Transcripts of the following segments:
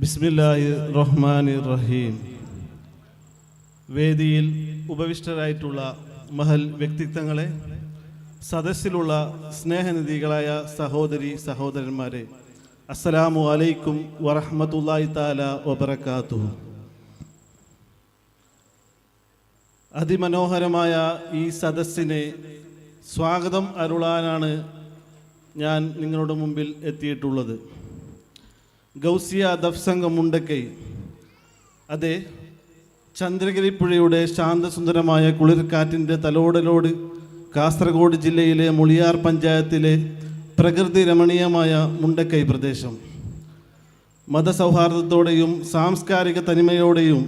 ബിസ്മില്ലാഹി റഹ്മാനി റഹീം. വേദിയിൽ ഉപവിഷ്ടരായിട്ടുള്ള മഹൽ വ്യക്തിത്വങ്ങളെ, സദസ്സിലുള്ള സ്നേഹനിധികളായ സഹോദരി സഹോദരന്മാരെ, അസ്സലാമു അലൈക്കും വറഹ്മത്തുള്ളാഹി തആല വബറകാതുഹു. അതിമനോഹരമായ ഈ സദസ്സിനെ സ്വാഗതം അരുളാനാണ് ഞാൻ നിങ്ങളുടെ മുമ്പിൽ എത്തിയിട്ടുള്ളത്. ഗൗസിയ ദഫ് സംഘം മുണ്ടക്കൈ, അതെ, ചന്ദ്രഗിരി പുഴയുടെ ശാന്തസുന്ദരമായ കുളിർക്കാറ്റിൻ്റെ തലോടലോട് കാസർഗോഡ് ജില്ലയിലെ മുളിയാർ പഞ്ചായത്തിലെ പ്രകൃതി രമണീയമായ മുണ്ടക്കൈ പ്രദേശം മതസൗഹാർദ്ദത്തോടെയും സാംസ്കാരിക തനിമയോടെയും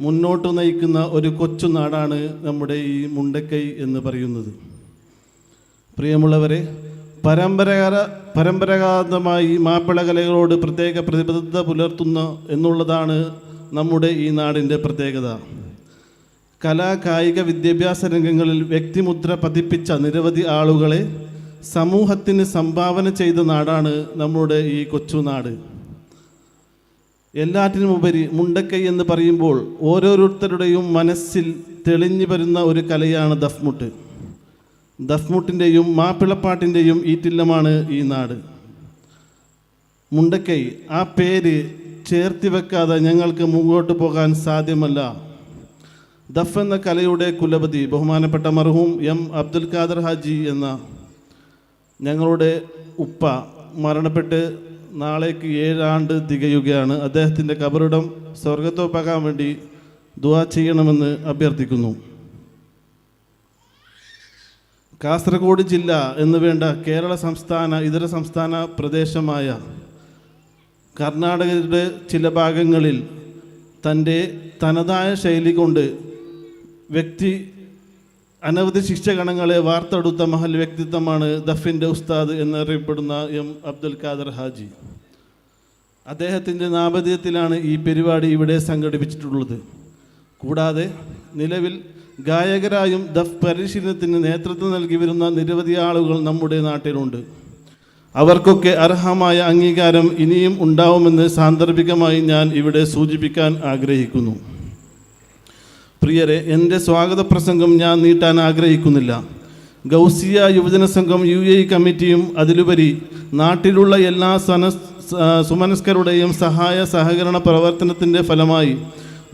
മുന്നോട്ട് നയിക്കുന്ന ഒരു കൊച്ചു നാടാണ് നമ്മുടെ ഈ മുണ്ടക്കൈ എന്ന് പറയുന്നത്. പ്രിയമുള്ളവരെ, പരമ്പരാഗതമായി മാപ്പിള കലകളോട് പ്രത്യേക പ്രതിബദ്ധത പുലർത്തുന്ന എന്നുള്ളതാണ് നമ്മുടെ ഈ നാടിൻ്റെ പ്രത്യേകത. കലാ കായിക വിദ്യാഭ്യാസ രംഗങ്ങളിൽ വ്യക്തിമുദ്ര പതിപ്പിച്ച നിരവധി ആളുകളെ സമൂഹത്തിന് സംഭാവന ചെയ്ത നാടാണ് നമ്മുടെ ഈ കൊച്ചുനാട്. എല്ലാറ്റിനുമുപരി മുണ്ടക്കൈ എന്ന് പറയുമ്പോൾ ഓരോരുത്തരുടെയും മനസ്സിൽ തെളിഞ്ഞു വരുന്ന ഒരു കലയാണ് ദഫ്മുട്ട്. ദഫ്മുട്ടിൻ്റെയും മാപ്പിളപ്പാട്ടിൻ്റെയും ഈറ്റില്ലമാണ് ഈ നാട്. മുണ്ടക്കൈ, ആ പേര് ചേർത്തി വെക്കാതെ ഞങ്ങൾക്ക് മുമ്പോട്ട് പോകാൻ സാധ്യമല്ല. ദഫ് എന്ന കലയുടെ കുലപതി ബഹുമാനപ്പെട്ട മർഹൂം എം അബ്ദുൽ ഖാദർ ഹാജി എന്ന ഞങ്ങളുടെ ഉപ്പ മരണപ്പെട്ട് നാളേക്ക് 7 ആണ്ട് തികയുകയാണ്. അദ്ദേഹത്തിൻ്റെ ഖബറിടം സ്വർഗത്തോപ്പാക്കാൻ വേണ്ടി ദുആ ചെയ്യണമെന്ന് അഭ്യർത്ഥിക്കുന്നു. കാസർഗോഡ് ജില്ല എന്ന് വേണ്ട കേരള സംസ്ഥാന ഇതര സംസ്ഥാന പ്രദേശമായ കർണാടകയുടെ ചില ഭാഗങ്ങളിൽ തൻ്റെ തനതായ ശൈലി കൊണ്ട് അനവധി ശിക്ഷഗണങ്ങളെ വാർത്തെടുത്ത മഹൽ വ്യക്തിത്വമാണ് ദഫിൻ്റെ ഉസ്താദ് എന്നറിയപ്പെടുന്ന എം അബ്ദുൽ ഖാദർ ഹാജി. അദ്ദേഹത്തിൻ്റെ നാമധേയത്തിലാണ് ഈ പരിപാടി ഇവിടെ സംഘടിപ്പിച്ചിട്ടുള്ളത്. കൂടാതെ നിലവിൽ ഗായകരായും ദഫ് പരിശീലനത്തിന് നേതൃത്വം നൽകി വരുന്ന നിരവധി ആളുകൾ നമ്മുടെ നാട്ടിലുണ്ട്. അവർക്കൊക്കെ അർഹമായ അംഗീകാരം ഇനിയും ഉണ്ടാവുമെന്ന് സാന്ദർഭികമായി ഞാൻ ഇവിടെ സൂചിപ്പിക്കാൻ ആഗ്രഹിക്കുന്നു. പ്രിയരെ, എൻ്റെ സ്വാഗത പ്രസംഗം ഞാൻ നീട്ടാൻ ആഗ്രഹിക്കുന്നില്ല. ഗൗസിയ യുവജന സംഘം UAE കമ്മിറ്റിയും അതിലുപരി നാട്ടിലുള്ള എല്ലാ സുമനസ്കരുടെയും സഹായ സഹകരണ പ്രവർത്തനത്തിൻ്റെ ഫലമായി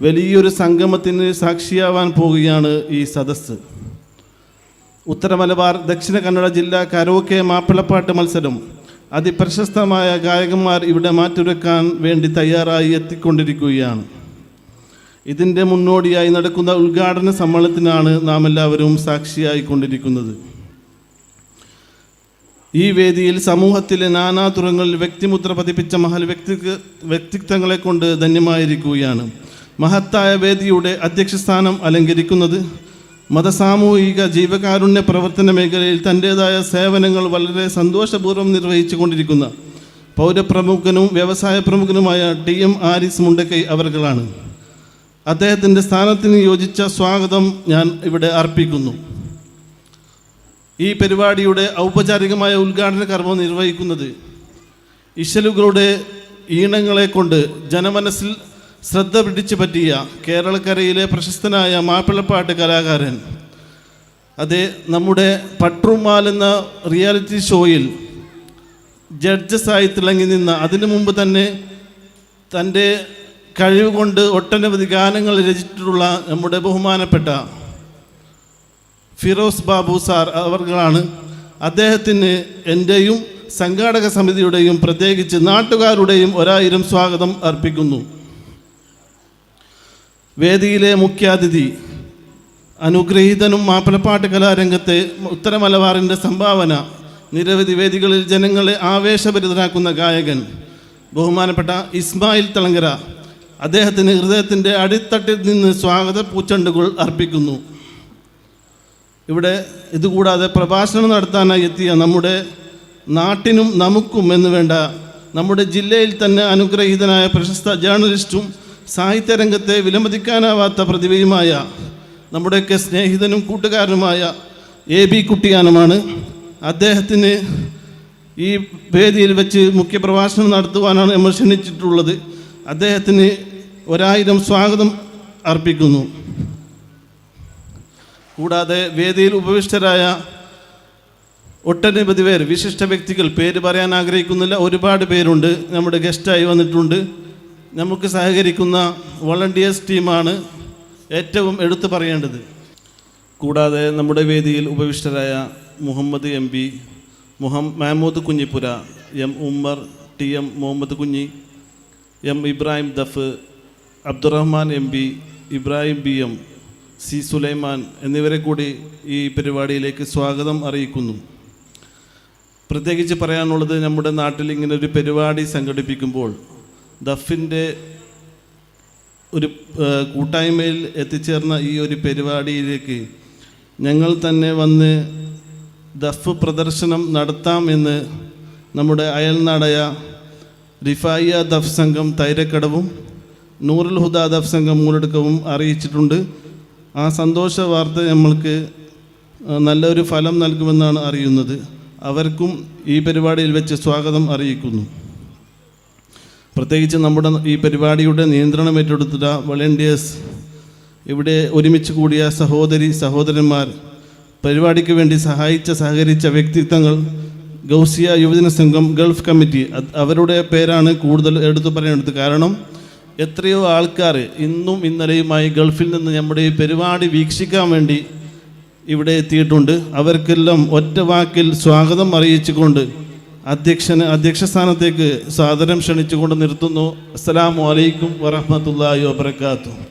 വലിയൊരു സംഗമത്തിന് സാക്ഷിയാവാൻ പോവുകയാണ് ഈ സദസ്സ്. ഉത്തര മലബാർ ദക്ഷിണ കന്നഡ ജില്ലാ കരോക്കെ മാപ്പിളപ്പാട്ട് മത്സരം അതിപ്രശസ്തമായ ഗായകന്മാർ ഇവിടെ മാറ്റുരക്കാൻ വേണ്ടി തയ്യാറായി എത്തിക്കൊണ്ടിരിക്കുകയാണ്. ഇതിൻ്റെ മുന്നോടിയായി നടക്കുന്ന ഉദ്ഘാടന സമ്മേളനത്തിനാണ് നാം എല്ലാവരും സാക്ഷിയായിക്കൊണ്ടിരിക്കുന്നത്. ഈ വേദിയിൽ സമൂഹത്തിലെ നാനാതുറങ്ങളിൽ വ്യക്തിമുദ്ര പതിപ്പിച്ച മഹൽ വ്യക്തിത്വങ്ങളെ കൊണ്ട് ധന്യമായിരിക്കുകയാണ്. മഹത്തായ വേദിയുടെ അധ്യക്ഷസ്ഥാനം അലങ്കരിക്കുന്നത് മതസാമൂഹിക ജീവകാരുണ്യ പ്രവർത്തന മേഖലയിൽ തൻ്റേതായ സേവനങ്ങൾ വളരെ സന്തോഷപൂർവ്വം നിർവഹിച്ചു കൊണ്ടിരിക്കുന്ന പൗരപ്രമുഖനും വ്യവസായ പ്രമുഖനുമായ TM ആരിസ് മുണ്ടക്കൈ അവർകളാണ്. അദ്ദേഹത്തിൻ്റെ സ്ഥാനത്തിന് യോജിച്ച സ്വാഗതം ഞാൻ ഇവിടെ അർപ്പിക്കുന്നു. ഈ പരിപാടിയുടെ ഔപചാരികമായ ഉദ്ഘാടന കർമ്മം നിർവഹിക്കുന്നത് ഇശലുകളുടെ ഈണങ്ങളെ കൊണ്ട് ജനമനസ്സിൽ ശ്രദ്ധ പിടിച്ചു പറ്റിയ കേരളക്കരയിലെ പ്രശസ്തനായ മാപ്പിളപ്പാട്ട് കലാകാരൻ, അതെ, നമ്മുടെ പട്രുമാൽ എന്ന റിയാലിറ്റി ഷോയിൽ ജഡ്ജസായി തിളങ്ങി നിന്ന, അതിനു മുമ്പ് തന്നെ തൻ്റെ കഴിവ് കൊണ്ട് ഒട്ടനവധി ഗാനങ്ങൾ രചിച്ചിട്ടുള്ള നമ്മുടെ ബഹുമാനപ്പെട്ട ഫിറോസ് ബാബു സാർ അവർകളാണ്. അദ്ദേഹത്തിന് എൻ്റെയും സംഘാടക സമിതിയുടെയും പ്രത്യേകിച്ച് നാട്ടുകാരുടെയും 1000 സ്വാഗതം അർപ്പിക്കുന്നു. വേദിയിലെ മുഖ്യാതിഥി, അനുഗ്രഹീതനും മാപ്പിളപ്പാട്ട് കലാരംഗത്തെ ഉത്തര മലബാറിൻ്റെ സംഭാവന, നിരവധി വേദികളിൽ ജനങ്ങളെ ആവേശഭരിതരാക്കുന്ന ഗായകൻ ബഹുമാനപ്പെട്ട ഇസ്മായിൽ തളങ്കര, അദ്ദേഹത്തിന് ഹൃദയത്തിൻ്റെ അടിത്തട്ടിൽ നിന്ന് സ്വാഗത പൂച്ചെണ്ടുകൾ അർപ്പിക്കുന്നു. ഇതുകൂടാതെ പ്രഭാഷണം നടത്താനായി എത്തിയ നമ്മുടെ നാട്ടിനും നമുക്കും എന്ന് വേണ്ട നമ്മുടെ ജില്ലയിൽ തന്നെ അനുഗ്രഹീതനായ പ്രശസ്ത ജേർണലിസ്റ്റും സാഹിത്യരംഗത്തെ വിലമതിക്കാനാവാത്ത പ്രതിഭയുമായ നമ്മുടെയൊക്കെ സ്നേഹിതനും കൂട്ടുകാരനുമായ AB കുട്ടിയാനമാണ്. അദ്ദേഹത്തിന് ഈ വേദിയിൽ വെച്ച് മുഖ്യപ്രഭാഷണം നടത്തുവാനാണ് നമ്മൾ ക്ഷണിച്ചിട്ടുള്ളത്. അദ്ദേഹത്തിന് 1000 സ്വാഗതം അർപ്പിക്കുന്നു. കൂടാതെ വേദിയിൽ ഉപവിഷ്ടരായ ഒട്ടനവധി പേർ, വിശിഷ്ട വ്യക്തികൾ, പേര് പറയാൻ ആഗ്രഹിക്കുന്നില്ല, ഒരുപാട് പേരുണ്ട് നമ്മുടെ ഗസ്റ്റായി വന്നിട്ടുണ്ട്. നമുക്ക് സഹകരിക്കുന്ന വോളണ്ടിയേഴ്സ് ടീമാണ് ഏറ്റവും എടുത്തു പറയേണ്ടത്. കൂടാതെ നമ്മുടെ വേദിയിൽ ഉപവിഷ്ടരായ Muhammad M P, Mahmood Kunhippura, M Ummer, T M Muhammad Kunhi, M Ibrahim ദഫ്, Abdurahman M P, Ibrahim B M, C Sulaiman എന്നിവരെ കൂടി ഈ പരിപാടിയിലേക്ക് സ്വാഗതം അറിയിക്കുന്നു. പ്രത്യേകിച്ച് പറയാനുള്ളത്, നമ്മുടെ നാട്ടിൽ ഇങ്ങനെ ഒരു പരിപാടി സംഘടിപ്പിക്കുമ്പോൾ ദഫിൻ്റെ ഒരു കൂട്ടായ്മയിൽ എത്തിച്ചേർന്ന ഈ ഒരു പരിപാടിയിലേക്ക് ഞങ്ങൾ തന്നെ വന്ന് ദഫ് പ്രദർശനം നടത്താം എന്ന് നമ്മുടെ അയൽനാടായ റിഫായിയ ദഫ് സംഘം തൈരക്കടവും നൂറുൽ ഹുദ ദഫ് സംഘം മൂലടുക്കവും അറിയിച്ചിട്ടുണ്ട്. ആ സന്തോഷ വാർത്ത നമ്മൾക്ക് നല്ലൊരു ഫലം നൽകുമെന്നാണ് അറിയുന്നത്. അവർക്കും ഈ പരിപാടിയിൽ വെച്ച് സ്വാഗതം അറിയിക്കുന്നു. പ്രത്യേകിച്ച് നമ്മുടെ ഈ പരിപാടിയുടെ നിയന്ത്രണം ഏറ്റെടുത്ത വോളണ്ടിയേഴ്സ്, ഇവിടെ ഒരുമിച്ച് കൂടിയ സഹോദരന്മാർ, പരിപാടിക്ക് വേണ്ടി സഹകരിച്ച വ്യക്തിത്വങ്ങൾ, ഗൗസിയ യുവജന സംഘം, ഗൾഫ് കമ്മിറ്റി, അവരുടെ പേരാണ് കൂടുതൽ എടുത്തു പറയേണ്ടത്. കാരണം എത്രയോ ആൾക്കാർ ഇന്നും ഇന്നലെയുമായി ഗൾഫിൽ നിന്ന് നമ്മുടെ ഈ പരിപാടി വീക്ഷിക്കാൻ വേണ്ടി ഇവിടെ എത്തിയിട്ടുണ്ട്. അവർക്കെല്ലാം ഒറ്റ വാക്കിൽ സ്വാഗതം അറിയിച്ചുകൊണ്ട് അധ്യക്ഷ സ്ഥാനത്തേക്ക് സാദരം ക്ഷണിച്ചുകൊണ്ട് നിർത്തുന്നു. അസ്സലാമു അലൈക്കും വറഹ്മത്തുള്ളാഹി വബറകാതുഹു.